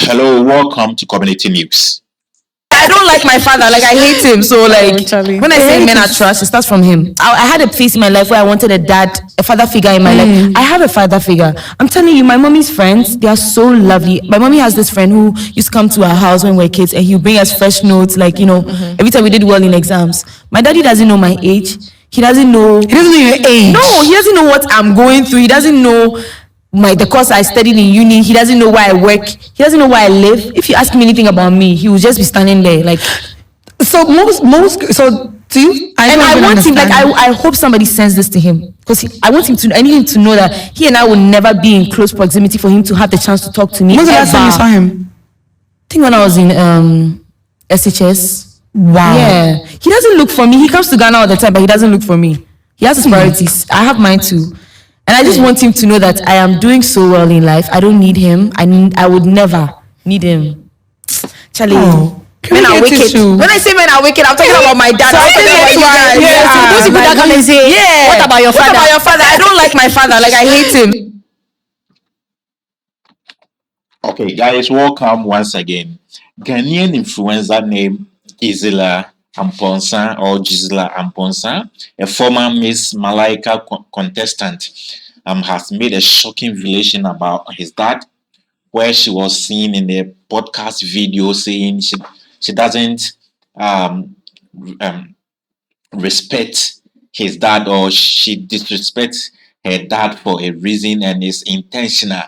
Hello, welcome to Community News. I don't like my father. Like, I hate him. So, like, Charlie. when I say men are trash, it starts from him. I had a phase in my life where I wanted a father figure in my life. I have a father figure. I'm telling you, my mommy's friends, they are so lovely. My mommy has this friend who used to come to our house when we were kids, and he'll bring us fresh notes. Like, every time we did well in exams. My daddy doesn't know my age. He doesn't know your age. No, he doesn't know what I'm going through. He doesn't know the course I studied in uni. He doesn't know where I work. He doesn't know where I live. If you ask me anything about me, he will just be standing there like. So do you? I want him, like, I hope somebody sends this to him, because I need him to know that he and I will never be in close proximity for him to have the chance to talk to me. When's the last time you saw him? I think when I was in SHS. Wow. Yeah, he doesn't look for me. He comes to Ghana all the time, but he doesn't look for me. He has his priorities. I have mine too. And I just want him to know that I am doing so well in life. I don't need him. I would never need him. Charlie. Oh. Men are wicked. When I say men are wicked, I'm talking about my dad. I'm talking about you guys. Yeah. Those people that come and say, what about your father? What about your father? I don't like my father. Like, I hate him. Okay, guys, welcome once again. Ghanaian influencer named GISELA Amponsaah or GISELA Amponsaah, a former Miss Malaika contestant, has made a shocking revelation about his dad, where she was seen in a podcast video saying she doesn't respect his dad, or she disrespects her dad for a reason and is intentional,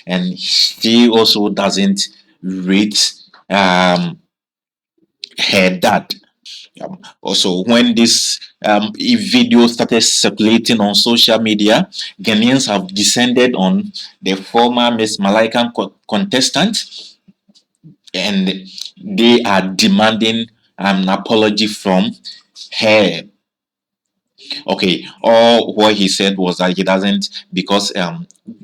and she also doesn't rate her dad. Also, when this video started circulating on social media, Ghanaians have descended on the former Miss Malaika contestant, and they are demanding an apology from her. Okay, all what he said was that he doesn't, because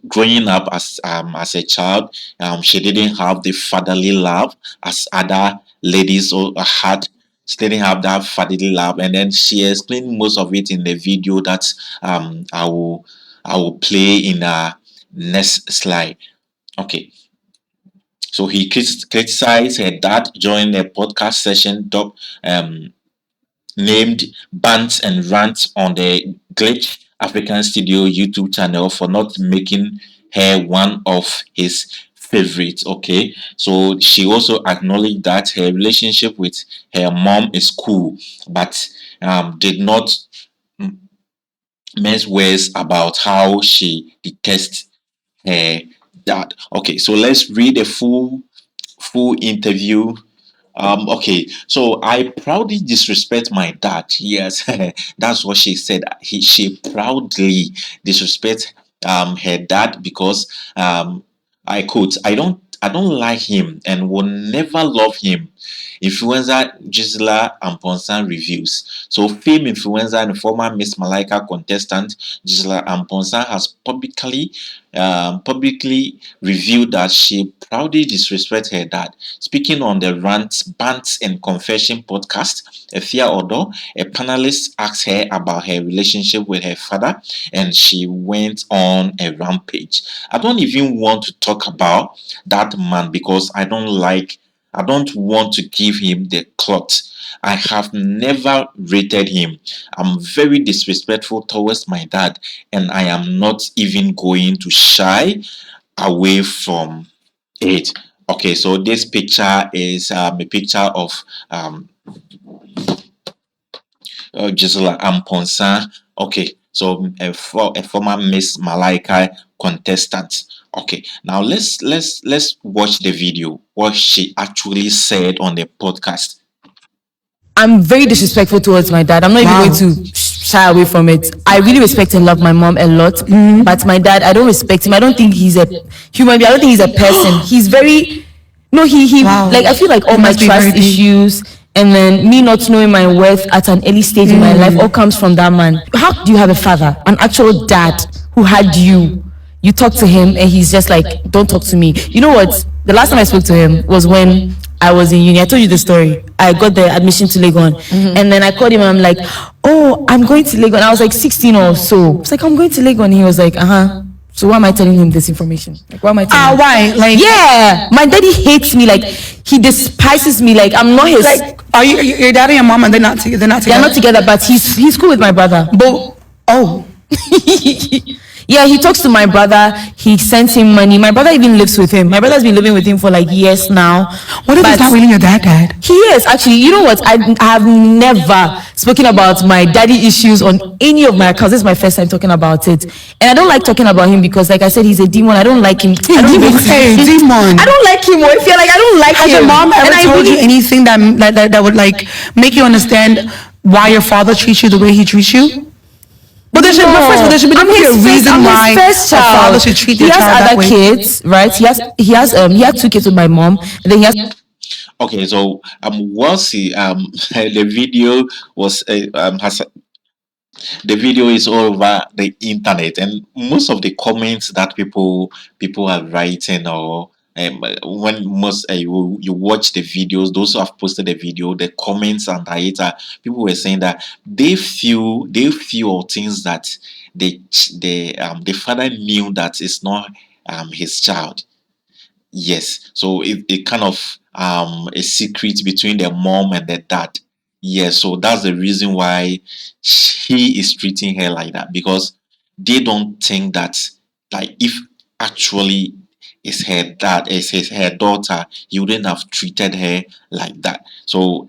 growing up as a child, she didn't have the fatherly love as other ladies had. She didn't have that fatherly love, and then she explained most of it in the video that I will play in the next slide. Okay. So he criticized her dad during a podcast session named Bants and Rants on the Glitch African Studio YouTube channel for not making her one of his favorites. Okay, so she also acknowledged that her relationship with her mom is cool, but did not mince words about how she detests her dad. Okay, so let's read a full interview. Okay, so I proudly disrespect my dad. Yes, that's what she said. She proudly disrespect her dad because I quote, I don't like him and will never love him. Influencer GISELA Amponsaah reviews. So fame influencer and former Miss Malaika contestant GISELA Amponsaah has publicly revealed that she proudly disrespects her dad. Speaking on the Rants, Bants and Confession podcast, Efia Odo, a panelist, asked her about her relationship with her father, and she went on a rampage. I don't even want to talk about that man because I don't want to give him the clout. I have never rated him. I'm very disrespectful towards my dad, and I am not even going to shy away from it. Okay, so this picture is a picture of GISELA Amponsaah. Okay, so a former Miss Malaika contestant. Okay, now let's watch the video, what she actually said on the podcast. I'm very disrespectful towards my dad. I'm not even going to shy away from it. I really respect and love my mom a lot, but my dad, I don't respect him. I don't think he's a human being. I don't think he's a person. He's very like, I feel like all my trust issues and then me not knowing my worth at an early stage in my life all comes from that man. How do you have a father, an actual dad who had you? You talk to him and he's just like, don't talk to me. You know what? The last time I spoke to him was when I was in uni. I told you the story. I got the admission to Legon. And then I called him and I'm like, oh, I'm going to Legon. I was like 16 or so. It's like, I'm going to Legon. He was like, So why am I telling him this information? Like, why am I telling him? Why? Like, Yeah, my daddy hates me. Like, he despises me. Like, I'm not his. like, are you your dad and your mom, and they're not together? They're not They're together. not together, but he's cool with my brother. But oh, Yeah, he talks to my brother. He sends him money. My brother even lives with him. My brother's been living with him for like years now. what if But it's not really your dad? he is actually. You know what? I have never spoken about my daddy issues on any of my accounts. This is my first time talking about it, and I don't like talking about him because, like I said, he's a demon. I don't like him. I don't Demon. rate Hey, him. demon. I don't like him. Or I feel like I don't like Has him. your mom ever And I told you really- anything that would like make you understand why your father treats you the way he treats you? But there should, but first, there should be I'm definitely a his first- reason I'm his why first a child. father should treat He their has child that other way. kids, right? He has 2 kids with my mom, and then he has Okay, so once he the video was has the video is all over the internet, and most of the comments that people are writing, or when most you watch the videos, those who have posted the video, the comments under it are people were saying that they feel things that the father knew that it's not his child. Yes, so it kind of a secret between the mom and the dad. Yes, so that's the reason why he is treating her like that, because they don't think that, like, if actually is her dad, is his her daughter, he wouldn't have treated her like that. So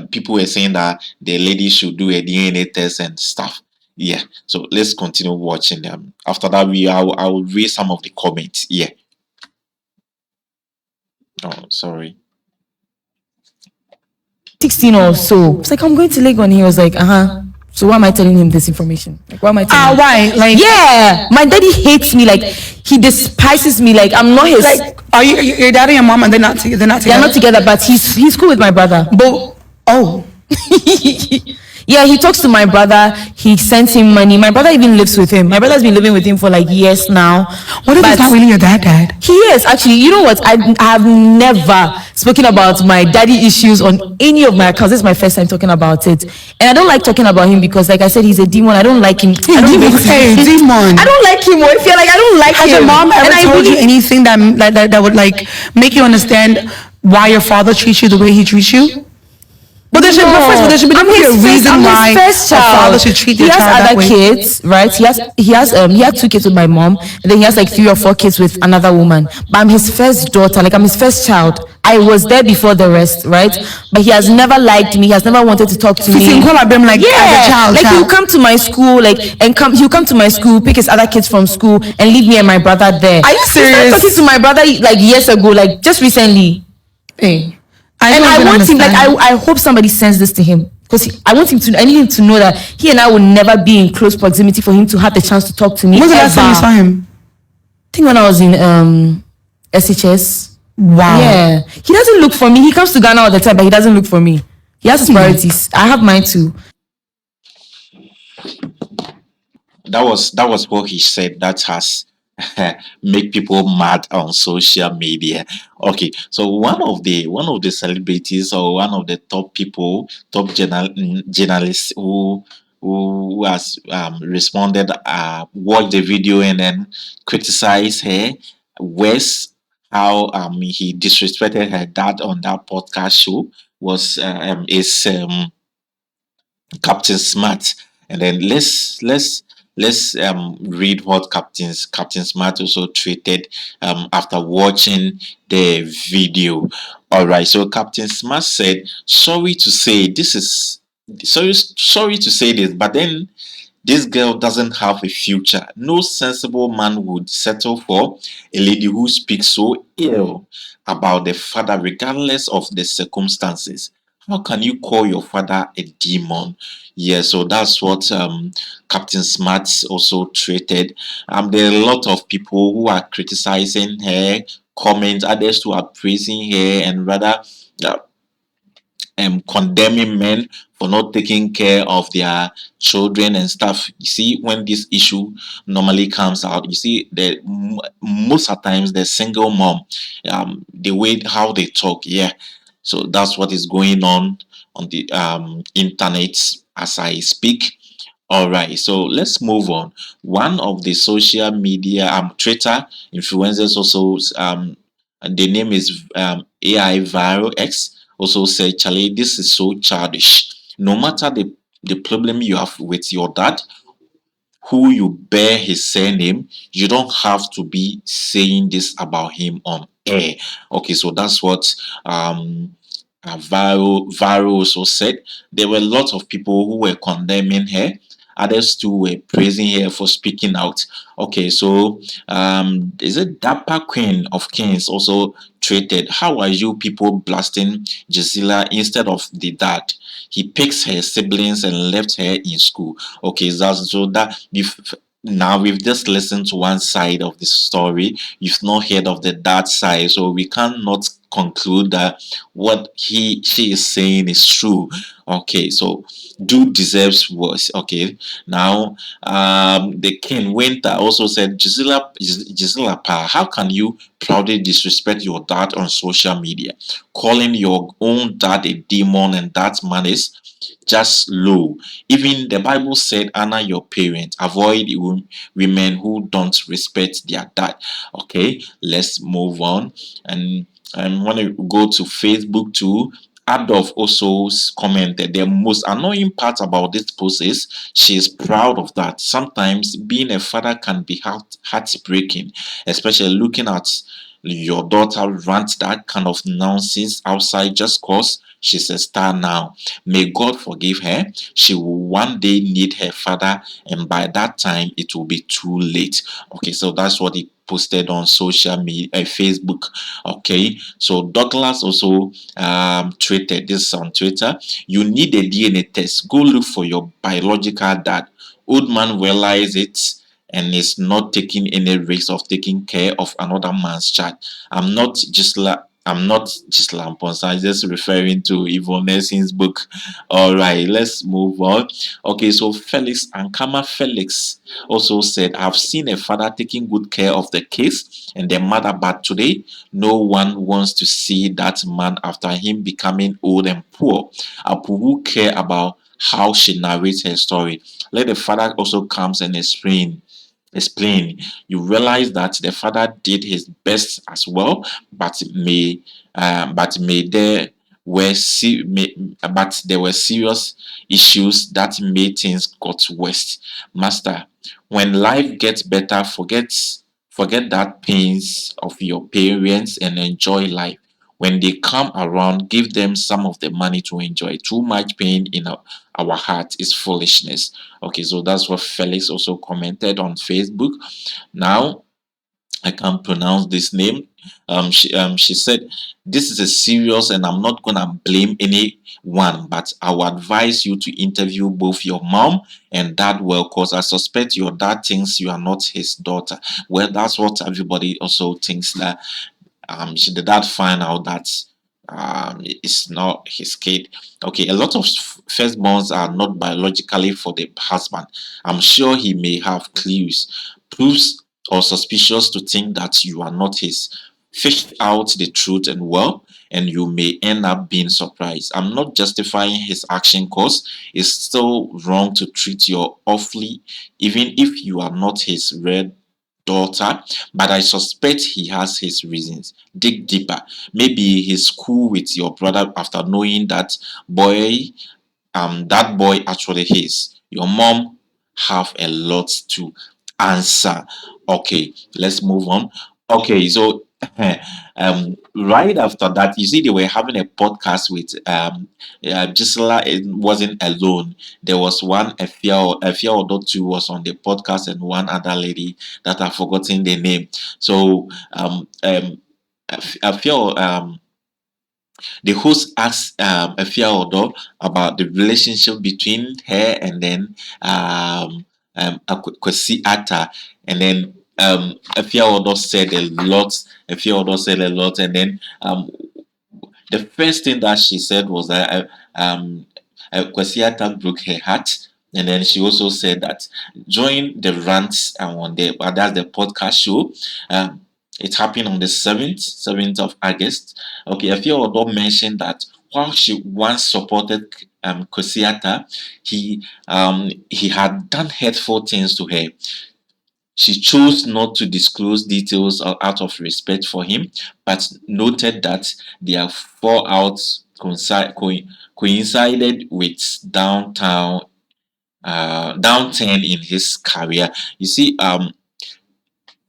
people were saying that the lady should do a DNA test and stuff. Yeah, so let's continue watching them. After that, I will read some of the comments. Yeah. Oh, sorry. 16 or so. It's like, I'm going to Lagos, and he was like, So why am I telling him this information? Like, why am I telling him? Why? Like, Yeah, my daddy hates me. Like, he despises me. Like, I'm not his. like, are you your dad and your mom, and they're not together? They're not They're together. not together, but he's cool with my brother. But oh, Yeah, he talks to my brother. He sends him money. My brother even lives with him. My brother's been living with him for like years now. what if But it's not really your dad? he is actually. You know what? I have never spoken about my daddy issues on any of my accounts. This is my first time talking about it, and I don't like talking about him because, like I said, he's a demon. I don't like him. I don't Demon. rate him. Hey, demon. I don't like him. Or I feel like I don't like Has him. your mom ever And I told you really- anything that would like make you understand why your father treats you the way he treats you? But there should, but first, there should be I'm definitely a his reason I'm why his first a child. father should treat He their has child that other way. kids, right? He had 2 kids with my mom, and then he has like 3 or 4 kids with another woman. But I'm his first daughter, like I'm his first child. I was there before the rest, right? But he has never liked me. He has never wanted to talk to me. Fifteen, call him like as a child. like he'll child. come to my school, he'll come to my school, pick his other kids from school, and leave me and my brother there. Are you He started serious? talking to my brother like years ago, like just recently. Hey, And don't I even want him, like, understand. I hope somebody sends this to him, because I need him to know that he and I will never be in close proximity for him to have the chance to talk to me. When's the last time you ever. saw him? I think when I was in SHS. Wow. Yeah, he doesn't look for me. He comes to Ghana all the time, but he doesn't look for me. He has his priorities. I have mine too. That was what he said. That has make people mad on social media. Okay, so one of the celebrities, or one of the top journalists who has responded, watched the video and then criticized her worse, how he disrespected her dad on that podcast show, was is Captain Smart. And then let's read what Captain Smart also tweeted after watching the video. All right, so Captain Smart said, sorry to say this, but then this girl doesn't have a future. No sensible man would settle for a lady who speaks so ill about the father, regardless of the circumstances. How can you call your father a demon? Yeah, so that's what Captain Smart also treated. There are a lot of people who are criticizing her, comments, others who are praising her, and rather uh, condemning men for not taking care of their children and stuff. You see, when this issue normally comes out, you see that most of the times the single mom, the way how they talk, yeah. So that's what is going on the internet as I speak. All right, so let's move on. One of the social media Twitter influencers also and the name is AI Viral X also said, Charlie, this is so childish. No matter the problem you have with your dad, who you bear his surname, you don't have to be saying this about him on air. Okay, so that's what Varo also said. There were lots of people who were condemning her. Others too were praising her for speaking out. Okay, so is it Dapper Queen of Kings also tweeted, how are you people blasting Gisela instead of the dad? He picks her siblings and left her in school. Okay, that's so that now we've just listened to one side of the story. You've not heard of the dad side, so we cannot conclude that what she is saying is true. Okay, so do deserves worse. Okay, now the king Winter also said, Gisela Pa, how can you proudly disrespect your dad on social media, calling your own dad a demon, and that man is just low. Even the Bible said, honor your parents, avoid women who don't respect their dad. Okay, let's move on. And when you go to Facebook too, Adolf also commented, the most annoying part about this post is she is proud of that. Sometimes being a father can be heartbreaking, especially looking at your daughter rant that kind of nonsense outside just cause she's a star now. May God forgive her. She will one day need her father, and by that time it will be too late. Okay, so that's what he posted on social media, Facebook. Okay, so Douglas also tweeted this on Twitter. You need a DNA test. Go look for your biological dad. Old man realize it and is not taking any risk of taking care of another man's child. I'm not Gisela Amponsa. I'm just referring to Yvonne Nelson's book. All right, let's move on. Okay, so Felix Ankama Felix also said, I've seen a father taking good care of the kids and their mother, but today no one wants to see that man after him becoming old and poor. Who care about how she narrates her story? Let the father also comes and explain. You realize that the father did his best as well, but may there were but there were serious issues that made things got worse. Master, when life gets better, forget that pains of your parents and enjoy life. When they come around, give them some of the money to enjoy. Too much pain in our heart is foolishness. Okay, so that's what Felix also commented on Facebook. Now, I can't pronounce this name. She said, this is a serious, and I'm not gonna blame anyone, but I would advise you to interview both your mom and dad well, because I suspect your dad thinks you are not his daughter. Well, that's what everybody also thinks, that she did that find out that it's not his kid. Okay, a lot of firstborns are not biologically for the husband. I'm sure he may have clues, proofs, or suspicious to think that you are not his. Fish out the truth and you may end up being surprised. I'm not justifying his action, cause it's still wrong to treat your awfully, even if you are not his red daughter, but I suspect he has his reasons. Dig deeper. Maybe he's cool with your brother after knowing boy that boy actually is. Your mom have a lot to answer. Okay, let's move on. Okay, so right after that, you see, they were having a podcast with Gisela. It wasn't alone. There was one Efia Odo too was on the podcast, and one other lady that I've forgotten the name. So Efia the host asked Efia Odo about the relationship between her and then Kwesi Arthur, and then Efia Odo said a lot. Efia Odo said a lot, and then the first thing that she said was that Kwesi Arthur broke her heart. And then she also said that during the rants on that's the podcast show, it happened on the 7th of August. Okay, Efia Odo mentioned that while she once supported Kwesi Arthur, he had done hurtful things to her. She chose not to disclose details out of respect for him, but noted that their fallout coincided with downturn in his career. You see,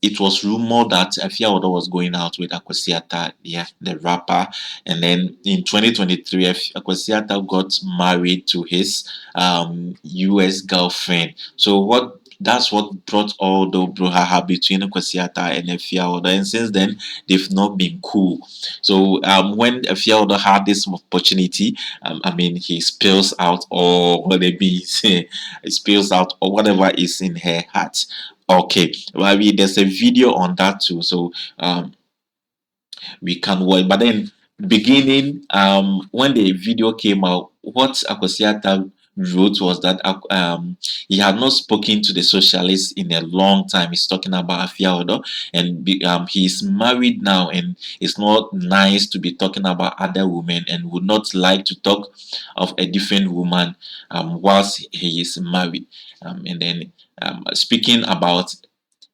it was rumored that Efia Odo was going out with Kwesi Arthur, yeah, the rapper, and then in 2023, Kwesi Arthur got married to his US girlfriend. So that's what brought all the brouhaha between Kwesi Arthur and Efia Odo, and since then they've not been cool. So when Efia Odo had this opportunity, I mean, he spills out all what it means, he spills out or whatever is in her heart. Okay, well, I mean, there's a video on that too, so we can watch. But then, beginning, when the video came out, what Kwesi Arthur wrote was that he had not spoken to the socialists in a long time. He's talking about Efia Odo, and he's married now, and it's not nice to be talking about other women, and would not like to talk of a different woman whilst he is married. And then speaking about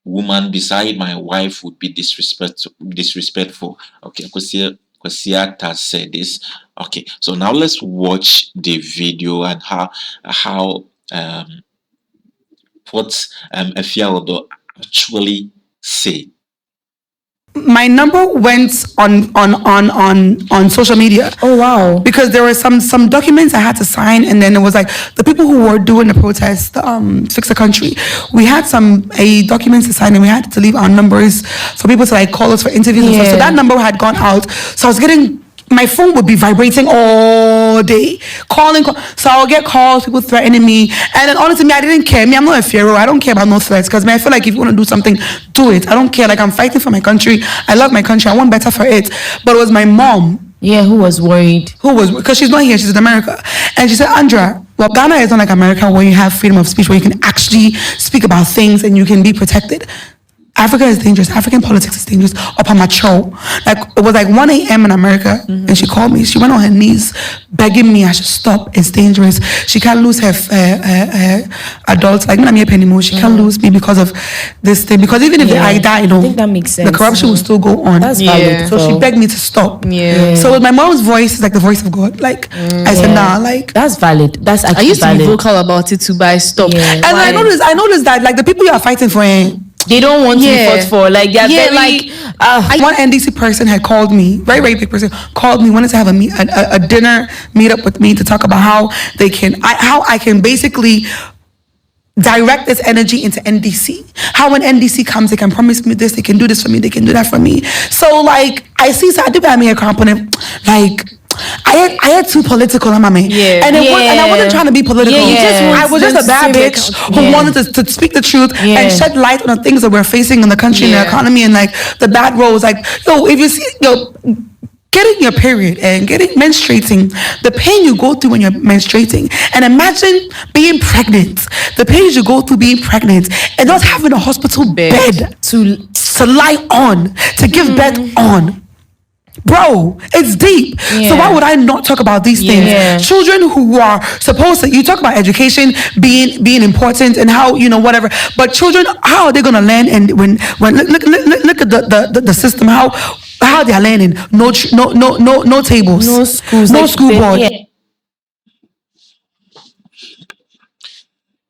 woman beside my wife would be disrespectful. Okay, Kwesi Arthur said this. Okay, so now let's watch the video and how what Efia Odo actually say. My number went on social media. Oh wow. Because there were some documents I had to sign, and then it was like the people who were doing the protest, Fix the Country. We had some documents to sign, and we had to leave our numbers for people to like call us for interviews and stuff. So that number had gone out. So I was getting, my phone would be vibrating all day, calling. So I'll get calls, people threatening me, and then honestly, I didn't care. I'm not a pharaoh. I don't care about no threats, because I feel like if you want to do something, do it. I don't care. Like, I'm fighting for my country. I love my country. I want better for it. But it was my mom. Yeah, who was worried? Because she's not here. She's in America, and she said, Andra, well, Ghana is not like America where you have freedom of speech, where you can actually speak about things and you can be protected. Africa is dangerous. African politics is dangerous. Up on my show. Like, it was like 1 a.m. in America, and she called me. She went on her knees begging me I should stop. It's dangerous. She can't lose her adults. Like, she can't lose me because of this thing. Because even if I die, I think that makes sense. the corruption will still go on. That's valid. So she begged me to stop. So with my mom's voice is like the voice of God. Like, I said, nah, like, that's valid. That's actually I used to valid. be vocal about it to buy stop. and I noticed that like the people you are fighting for, they don't want to be fought for. Like, they're very, one NDC person had called me, very big person, called me, wanted to have a dinner meet up with me to talk about how I can basically direct this energy into NDC. How when NDC comes, they can promise me this, they can do this for me, they can do that for me. So like, I see, so I do buy me a component, like, I had too political, and I wasn't trying to be political. I was just a bad bitch who wanted to speak the truth and shed light on the things that we're facing in the country and the economy, and like the bad roles. Like, if you see, getting your period and menstruating, the pain you go through when you're menstruating, and imagine being pregnant, the pain you go through being pregnant, and not having a hospital bed to lie on, to give birth on. Bro, it's deep. So why would I not talk about these things? Children who are supposed to, you talk about education being important and how, whatever, but children, how are they gonna learn? And when look at the system, how they're learning. No tables, no schools, no school board.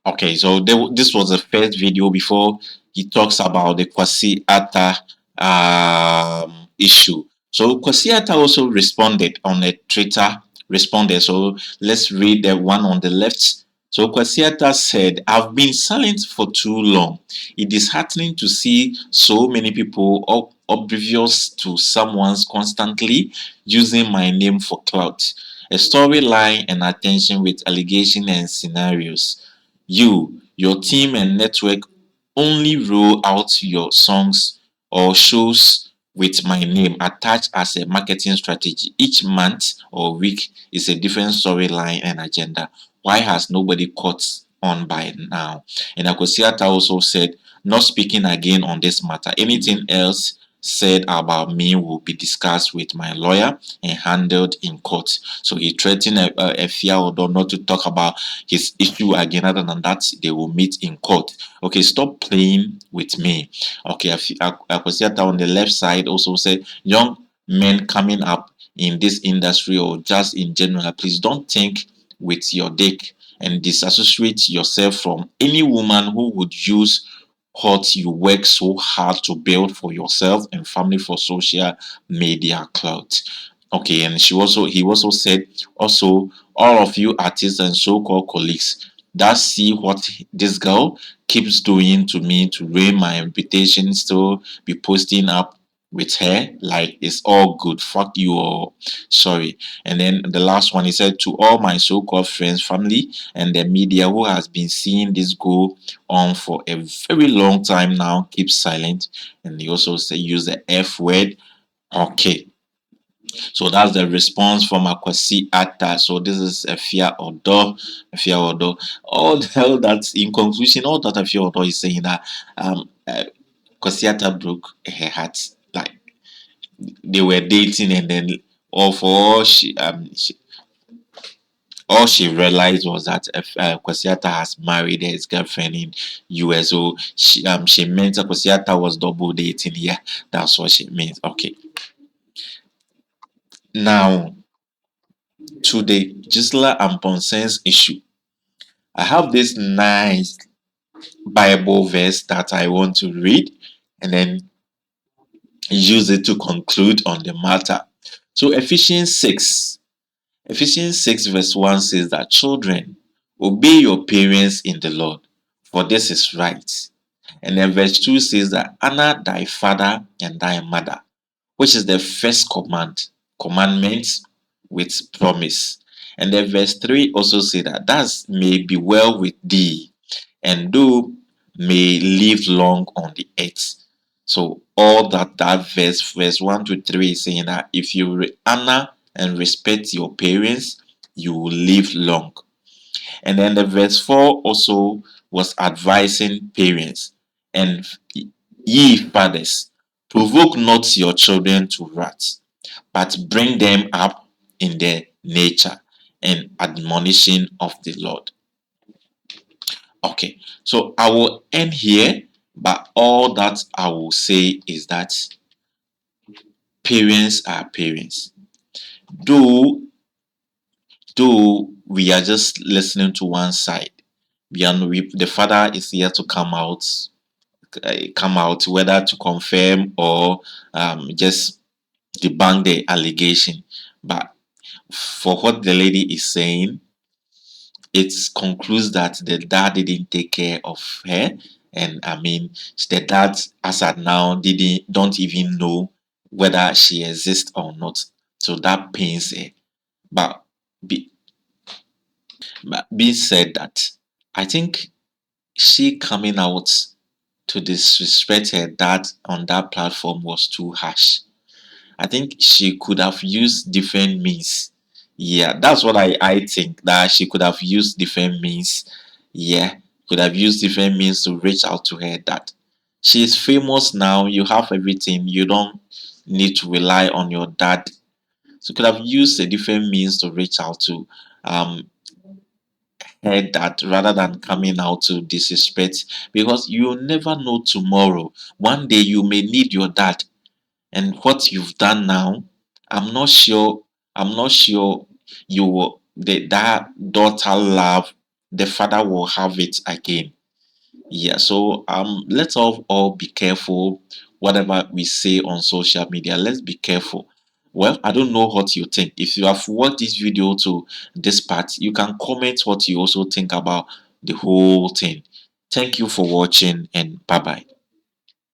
Okay, so this was the first video before he talks about the Kwesi Arthur issue. So Kwesi Arthur also responded on a Twitter responded. So let's read the one on the left. So Kwesi Arthur said, I've been silent for too long. It is heartening to see so many people oblivious to someone's constantly using my name for clout, a storyline and attention with allegation and scenarios. Your team and network only roll out your songs or shows with my name attached as a marketing strategy. Each month or week is a different storyline and agenda. Why has nobody caught on by now? And Kwesi Arthur also said, not speaking again on this matter. Anything else said about me will be discussed with my lawyer and handled in court. So he threatened Efia Odo not to talk about his issue again. Other than that, they will meet in court. Okay, stop playing with me. Okay, Kwesi Arthur on the left side also said, young men coming up in this industry or just in general, please don't think with your dick and disassociate yourself from any woman who would use what you work so hard to build for yourself and family for social media clout. Okay, and he also said, also, all of you artists and so-called colleagues that see what this girl keeps doing to me to ruin my reputation, still be posting up with her like it's all good. Fuck you all. Sorry. And then the last one, he said, to all my so-called friends, family, and the media who has been seeing this go on for a very long time now, keep silent. And he also said, use the F word. Okay. So that's the response from Kwesi Arthur. So this is Efia Odo. Efia Odo. All that, in conclusion, all that Efia Odo is saying that Kwesi Arthur broke her heart. Like they were dating, and then all for all she realized was that Kwesi Arthur has married his girlfriend in US. So she meant that Kwesi Arthur was double dating. Yeah, that's what she means. Okay. Now to the GISELA Amponsa's issue. I have this nice Bible verse that I want to read and then use it to conclude on the matter. So Ephesians 6 verse 1 says that, children, obey your parents in the Lord, for this is right. And then verse 2 says that, honor thy father and thy mother, which is the first commandment with promise. And then verse 3 also say that may be well with thee, and thou may live long on the earth. So all that verse 1 to 3 is saying that if you honor and respect your parents, you will live long. And then the verse 4 also was advising parents, and ye fathers, provoke not your children to wrath, but bring them up in the nature and admonition of the Lord. Okay, so I will end here, but all that I will say is that parents are parents. Though we are just listening to one side, the father is here to come out, whether to confirm or just debunk the allegation. But for what the lady is saying, it concludes that the dad didn't take care of her, and I mean the dad as at now don't even know whether she exists or not. So that pains her. But being said that, I think she coming out to disrespect her dad on that platform was too harsh. I think she could have used different means. Yeah, that's what I think, that she could have used different means. Yeah, could have used different means to reach out to her dad. She is famous now. You have everything. You don't need to rely on your dad. So could have used a different means to reach out to um her dad rather than coming out to disrespect, because you never know tomorrow. One day you may need your dad, and what you've done now, I'm not sure you will that daughter love the father will have it again. Yeah, so let's all be careful. Whatever we say on social media, let's be careful. Well, I don't know what you think. If you have watched this video to this part, you can comment what you also think about the whole thing. Thank you for watching, and bye bye.